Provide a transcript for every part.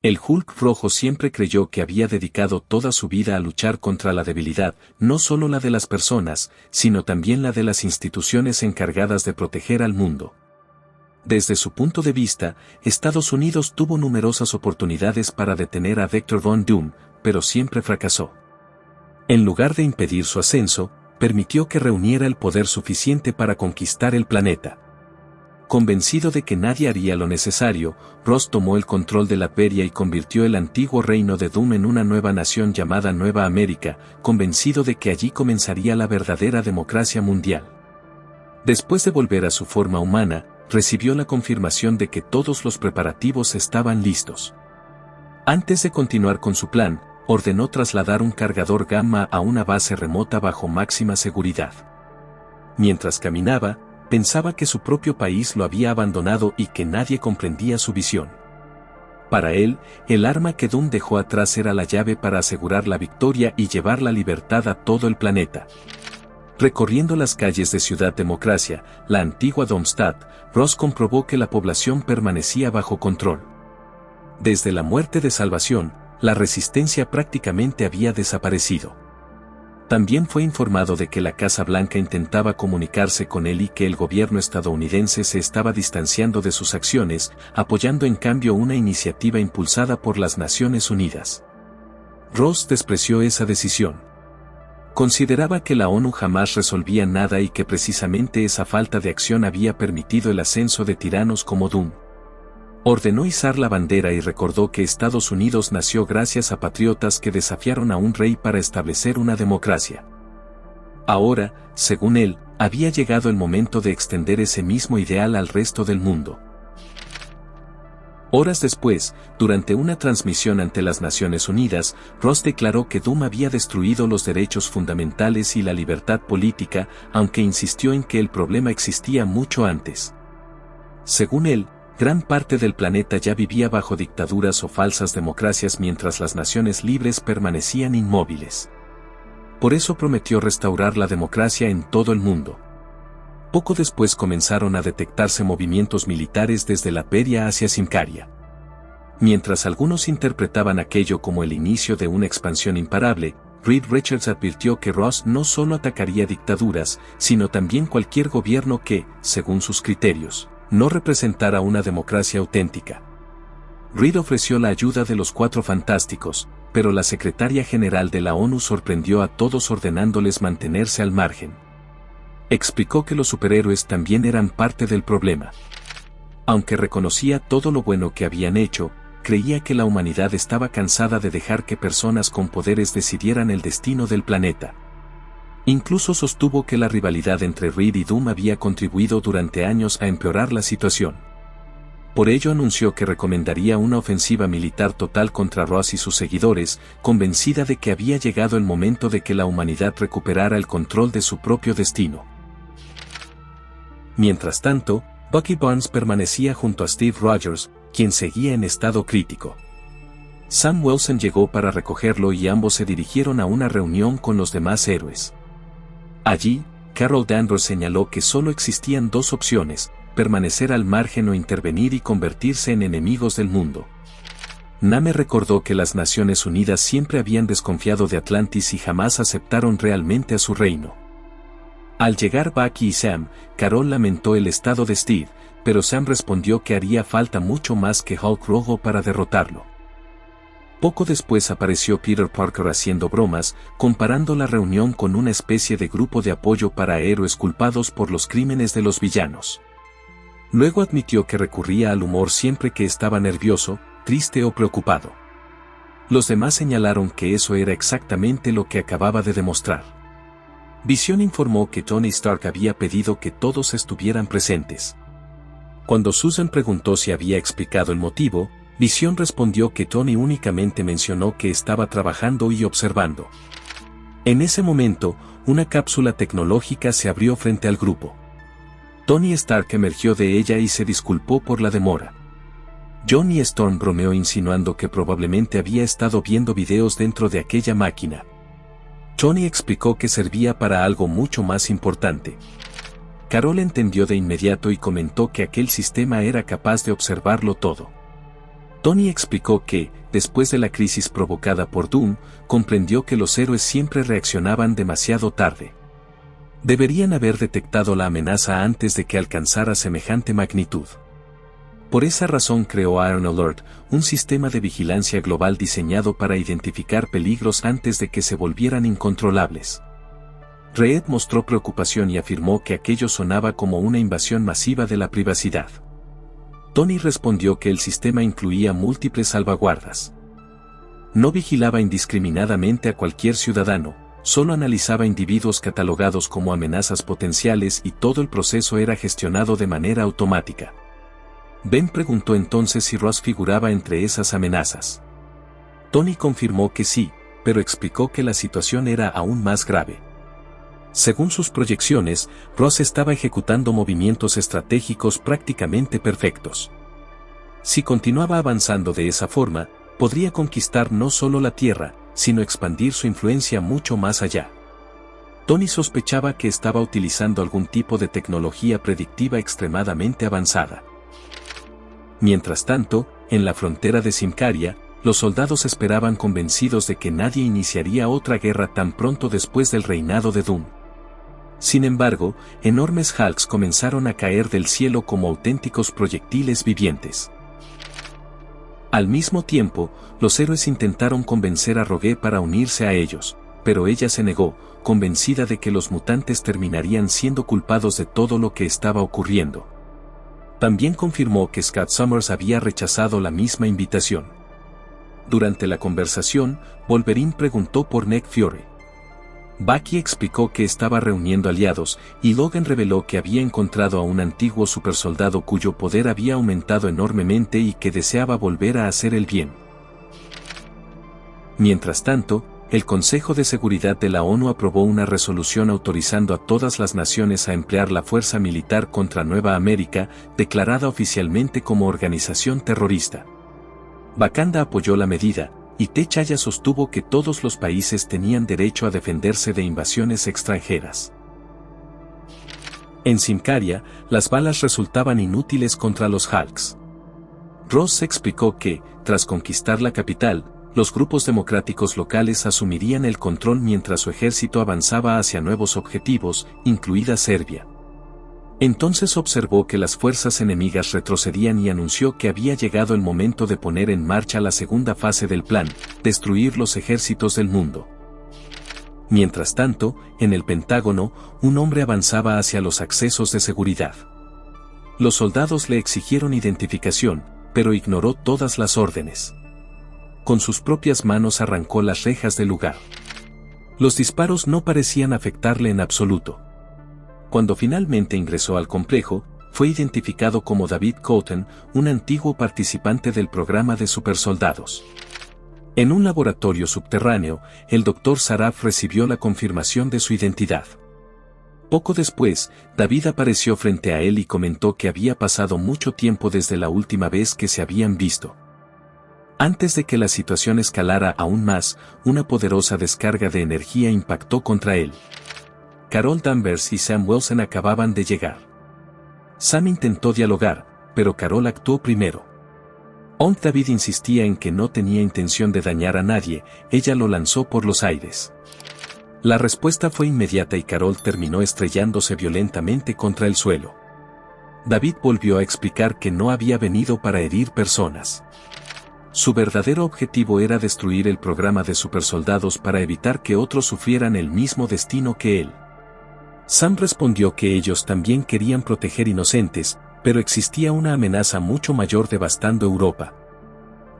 El Hulk rojo siempre creyó que había dedicado toda su vida a luchar contra la debilidad, no solo la de las personas, sino también la de las instituciones encargadas de proteger al mundo. Desde su punto de vista, Estados Unidos tuvo numerosas oportunidades para detener a Vector Von Doom, pero siempre fracasó. En lugar de impedir su ascenso, permitió que reuniera el poder suficiente para conquistar el planeta. Convencido de que nadie haría lo necesario, Ross tomó el control de Latveria y convirtió el antiguo reino de Doom en una nueva nación llamada Nueva América, convencido de que allí comenzaría la verdadera democracia mundial. Después de volver a su forma humana, recibió la confirmación de que todos los preparativos estaban listos. Antes de continuar con su plan, ordenó trasladar un cargador gamma a una base remota bajo máxima seguridad. Mientras caminaba, pensaba que su propio país lo había abandonado y que nadie comprendía su visión. Para él, el arma que Doom dejó atrás era la llave para asegurar la victoria y llevar la libertad a todo el planeta. Recorriendo las calles de Ciudad Democracia, la antigua Domstadt, Ross comprobó que la población permanecía bajo control. Desde la muerte de Salvación, la resistencia prácticamente había desaparecido. También fue informado de que la Casa Blanca intentaba comunicarse con él y que el gobierno estadounidense se estaba distanciando de sus acciones, apoyando en cambio una iniciativa impulsada por las Naciones Unidas. Ross despreció esa decisión. Consideraba que la ONU jamás resolvía nada y que precisamente esa falta de acción había permitido el ascenso de tiranos como Doom. Ordenó izar la bandera y recordó que Estados Unidos nació gracias a patriotas que desafiaron a un rey para establecer una democracia. Ahora, según él, había llegado el momento de extender ese mismo ideal al resto del mundo. Horas después, durante una transmisión ante las Naciones Unidas, Ross declaró que Doom había destruido los derechos fundamentales y la libertad política, aunque insistió en que el problema existía mucho antes. Según él, gran parte del planeta ya vivía bajo dictaduras o falsas democracias mientras las naciones libres permanecían inmóviles. Por eso prometió restaurar la democracia en todo el mundo. Poco después comenzaron a detectarse movimientos militares desde Latveria hacia Symkaria. Mientras algunos interpretaban aquello como el inicio de una expansión imparable, Reed Richards advirtió que Ross no solo atacaría dictaduras, sino también cualquier gobierno que, según sus criterios, no representara una democracia auténtica. Reed ofreció la ayuda de los Cuatro Fantásticos, pero la secretaria general de la ONU sorprendió a todos ordenándoles mantenerse al margen. Explicó que los superhéroes también eran parte del problema. Aunque reconocía todo lo bueno que habían hecho, creía que la humanidad estaba cansada de dejar que personas con poderes decidieran el destino del planeta. Incluso sostuvo que la rivalidad entre Reed y Doom había contribuido durante años a empeorar la situación. Por ello anunció que recomendaría una ofensiva militar total contra Ross y sus seguidores, convencida de que había llegado el momento de que la humanidad recuperara el control de su propio destino. Mientras tanto, Bucky Barnes permanecía junto a Steve Rogers, quien seguía en estado crítico. Sam Wilson llegó para recogerlo y ambos se dirigieron a una reunión con los demás héroes. Allí, Carol Danvers señaló que solo existían dos opciones: permanecer al margen o intervenir y convertirse en enemigos del mundo. Name recordó que las Naciones Unidas siempre habían desconfiado de Atlantis y jamás aceptaron realmente a su reino. Al llegar Bucky y Sam, Carol lamentó el estado de Steve, pero Sam respondió que haría falta mucho más que Hulk rojo para derrotarlo. Poco después apareció Peter Parker haciendo bromas, comparando la reunión con una especie de grupo de apoyo para héroes culpados por los crímenes de los villanos. Luego admitió que recurría al humor siempre que estaba nervioso, triste o preocupado. Los demás señalaron que eso era exactamente lo que acababa de demostrar. Vision informó que Tony Stark había pedido que todos estuvieran presentes. Cuando Susan preguntó si había explicado el motivo, Vision respondió que Tony únicamente mencionó que estaba trabajando y observando. En ese momento, una cápsula tecnológica se abrió frente al grupo. Tony Stark emergió de ella y se disculpó por la demora. Johnny Storm bromeó insinuando que probablemente había estado viendo videos dentro de aquella máquina. Tony explicó que servía para algo mucho más importante. Carol entendió de inmediato y comentó que aquel sistema era capaz de observarlo todo. Tony explicó que, después de la crisis provocada por Doom, comprendió que los héroes siempre reaccionaban demasiado tarde. Deberían haber detectado la amenaza antes de que alcanzara semejante magnitud. Por esa razón creó Iron Alert, un sistema de vigilancia global diseñado para identificar peligros antes de que se volvieran incontrolables. Reed mostró preocupación y afirmó que aquello sonaba como una invasión masiva de la privacidad. Tony respondió que el sistema incluía múltiples salvaguardas. No vigilaba indiscriminadamente a cualquier ciudadano, solo analizaba individuos catalogados como amenazas potenciales y todo el proceso era gestionado de manera automática. Ben preguntó entonces si Ross figuraba entre esas amenazas. Tony confirmó que sí, pero explicó que la situación era aún más grave. Según sus proyecciones, Ross estaba ejecutando movimientos estratégicos prácticamente perfectos. Si continuaba avanzando de esa forma, podría conquistar no solo la Tierra, sino expandir su influencia mucho más allá. Tony sospechaba que estaba utilizando algún tipo de tecnología predictiva extremadamente avanzada. Mientras tanto, en la frontera de Symkaria, los soldados esperaban convencidos de que nadie iniciaría otra guerra tan pronto después del reinado de Doom. Sin embargo, enormes Hulks comenzaron a caer del cielo como auténticos proyectiles vivientes. Al mismo tiempo, los héroes intentaron convencer a Rogue para unirse a ellos, pero ella se negó, convencida de que los mutantes terminarían siendo culpados de todo lo que estaba ocurriendo. También confirmó que Scott Summers había rechazado la misma invitación. Durante la conversación, Wolverine preguntó por Nick Fury. Bucky explicó que estaba reuniendo aliados, y Logan reveló que había encontrado a un antiguo supersoldado cuyo poder había aumentado enormemente y que deseaba volver a hacer el bien. Mientras tanto, el Consejo de Seguridad de la ONU aprobó una resolución autorizando a todas las naciones a emplear la fuerza militar contra Nueva América, declarada oficialmente como organización terrorista. Wakanda apoyó la medida, y T'Challa sostuvo que todos los países tenían derecho a defenderse de invasiones extranjeras. En Symkaria, las balas resultaban inútiles contra los Hulks. Ross explicó que, tras conquistar la capital, los grupos democráticos locales asumirían el control mientras su ejército avanzaba hacia nuevos objetivos, incluida Serbia. Entonces observó que las fuerzas enemigas retrocedían y anunció que había llegado el momento de poner en marcha la segunda fase del plan, destruir los ejércitos del mundo. Mientras tanto, en el Pentágono, un hombre avanzaba hacia los accesos de seguridad. Los soldados le exigieron identificación, pero ignoró todas las órdenes. Con sus propias manos arrancó las rejas del lugar. Los disparos no parecían afectarle en absoluto. Cuando finalmente ingresó al complejo, fue identificado como David Coulton, un antiguo participante del programa de supersoldados. En un laboratorio subterráneo, el Dr. Saraf recibió la confirmación de su identidad. Poco después, David apareció frente a él y comentó que había pasado mucho tiempo desde la última vez que se habían visto. Antes de que la situación escalara aún más, una poderosa descarga de energía impactó contra él. Carol Danvers y Sam Wilson acababan de llegar. Sam intentó dialogar, pero Carol actuó primero. Aunque David insistía en que no tenía intención de dañar a nadie, ella lo lanzó por los aires. La respuesta fue inmediata y Carol terminó estrellándose violentamente contra el suelo. David volvió a explicar que no había venido para herir personas. Su verdadero objetivo era destruir el programa de supersoldados para evitar que otros sufrieran el mismo destino que él. Sam respondió que ellos también querían proteger inocentes, pero existía una amenaza mucho mayor devastando Europa.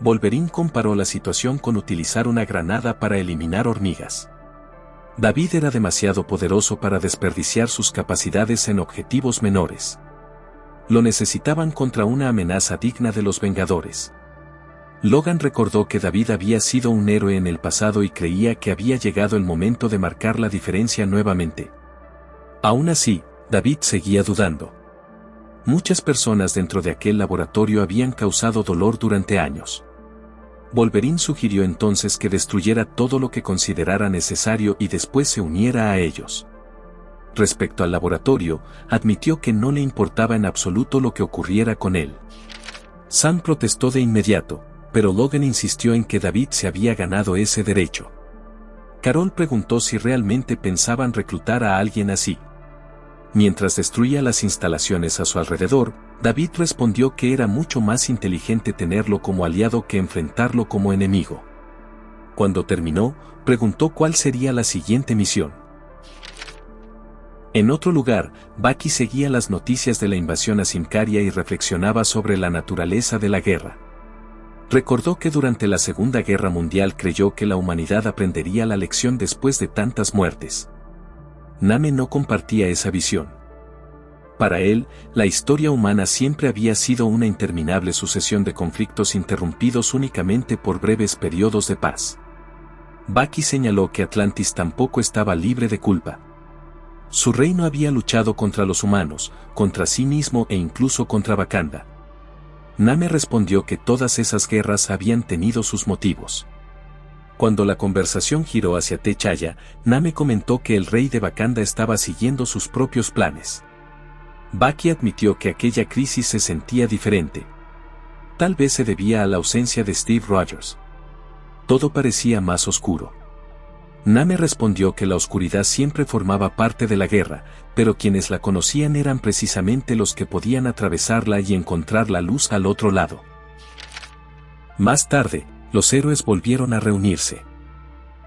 Wolverine comparó la situación con utilizar una granada para eliminar hormigas. David era demasiado poderoso para desperdiciar sus capacidades en objetivos menores. Lo necesitaban contra una amenaza digna de los Vengadores. Logan recordó que David había sido un héroe en el pasado y creía que había llegado el momento de marcar la diferencia nuevamente. Aún así, David seguía dudando. Muchas personas dentro de aquel laboratorio habían causado dolor durante años. Wolverine sugirió entonces que destruyera todo lo que considerara necesario y después se uniera a ellos. Respecto al laboratorio, admitió que no le importaba en absoluto lo que ocurriera con él. Sam protestó de inmediato, pero Logan insistió en que David se había ganado ese derecho. Carol preguntó si realmente pensaban reclutar a alguien así. Mientras destruía las instalaciones a su alrededor, David respondió que era mucho más inteligente tenerlo como aliado que enfrentarlo como enemigo. Cuando terminó, preguntó cuál sería la siguiente misión. En otro lugar, Bucky seguía las noticias de la invasión a Symkaria y reflexionaba sobre la naturaleza de la guerra. Recordó que durante la Segunda Guerra Mundial creyó que la humanidad aprendería la lección después de tantas muertes. Name no compartía esa visión. Para él, la historia humana siempre había sido una interminable sucesión de conflictos interrumpidos únicamente por breves periodos de paz. Bucky señaló que Atlantis tampoco estaba libre de culpa. Su reino había luchado contra los humanos, contra sí mismo e incluso contra Wakanda. Name respondió que todas esas guerras habían tenido sus motivos. Cuando la conversación giró hacia T'Challa, Name comentó que el rey de Wakanda estaba siguiendo sus propios planes. Bucky admitió que aquella crisis se sentía diferente. Tal vez se debía a la ausencia de Steve Rogers. Todo parecía más oscuro. Name respondió que la oscuridad siempre formaba parte de la guerra, pero quienes la conocían eran precisamente los que podían atravesarla y encontrar la luz al otro lado. Más tarde, los héroes volvieron a reunirse.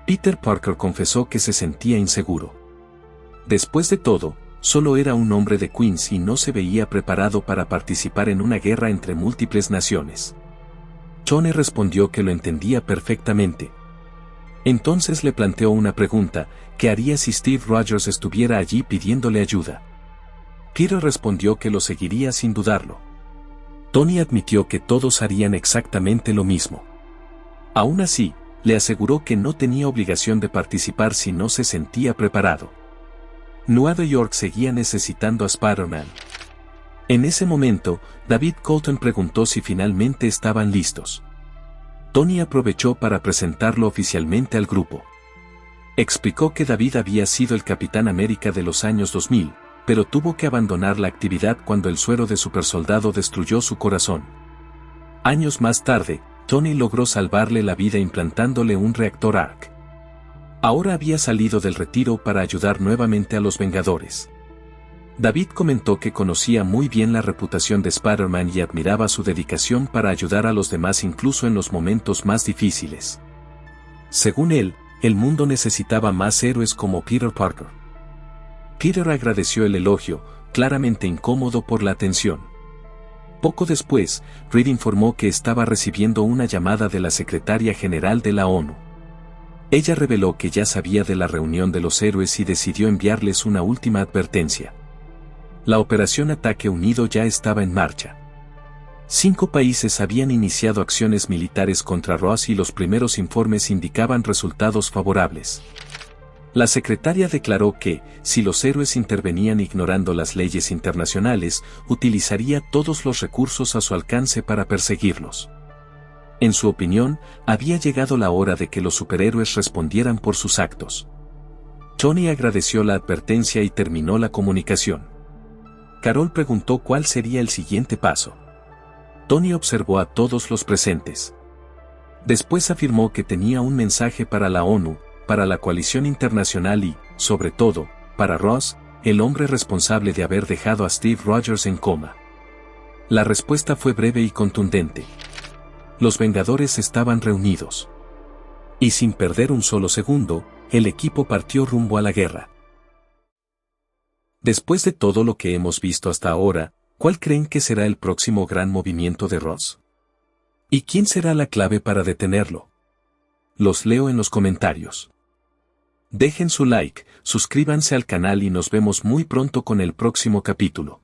Peter Parker confesó que se sentía inseguro. Después de todo, solo era un hombre de Queens y no se veía preparado para participar en una guerra entre múltiples naciones. Tony respondió que lo entendía perfectamente. Entonces le planteó una pregunta: ¿qué haría si Steve Rogers estuviera allí pidiéndole ayuda? Peter respondió que lo seguiría sin dudarlo. Tony admitió que todos harían exactamente lo mismo. Aún así, le aseguró que no tenía obligación de participar si no se sentía preparado. Nueva York seguía necesitando a Spider-Man. En ese momento, David Colton preguntó si finalmente estaban listos. Tony aprovechó para presentarlo oficialmente al grupo. Explicó que David había sido el Capitán América de los años 2000, pero tuvo que abandonar la actividad cuando el suero de supersoldado destruyó su corazón. Años más tarde, Tony logró salvarle la vida implantándole un reactor ARC. Ahora había salido del retiro para ayudar nuevamente a los Vengadores. David comentó que conocía muy bien la reputación de Spider-Man y admiraba su dedicación para ayudar a los demás incluso en los momentos más difíciles. Según él, el mundo necesitaba más héroes como Peter Parker. Peter agradeció el elogio, claramente incómodo por la atención. Poco después, Reed informó que estaba recibiendo una llamada de la secretaria general de la ONU. Ella reveló que ya sabía de la reunión de los héroes y decidió enviarles una última advertencia. La operación Ataque Unido ya estaba en marcha. 5 países habían iniciado acciones militares contra Ross y los primeros informes indicaban resultados favorables. La secretaria declaró que, si los héroes intervenían ignorando las leyes internacionales, utilizaría todos los recursos a su alcance para perseguirlos. En su opinión, había llegado la hora de que los superhéroes respondieran por sus actos. Tony agradeció la advertencia y terminó la comunicación. Carol preguntó cuál sería el siguiente paso. Tony observó a todos los presentes. Después afirmó que tenía un mensaje para la ONU, para la coalición internacional y, sobre todo, para Ross, el hombre responsable de haber dejado a Steve Rogers en coma. La respuesta fue breve y contundente. Los Vengadores estaban reunidos. Y sin perder un solo segundo, el equipo partió rumbo a la guerra. Después de todo lo que hemos visto hasta ahora, ¿cuál creen que será el próximo gran movimiento de Ross? ¿Y quién será la clave para detenerlo? Los leo en los comentarios. Dejen su like, suscríbanse al canal y nos vemos muy pronto con el próximo capítulo.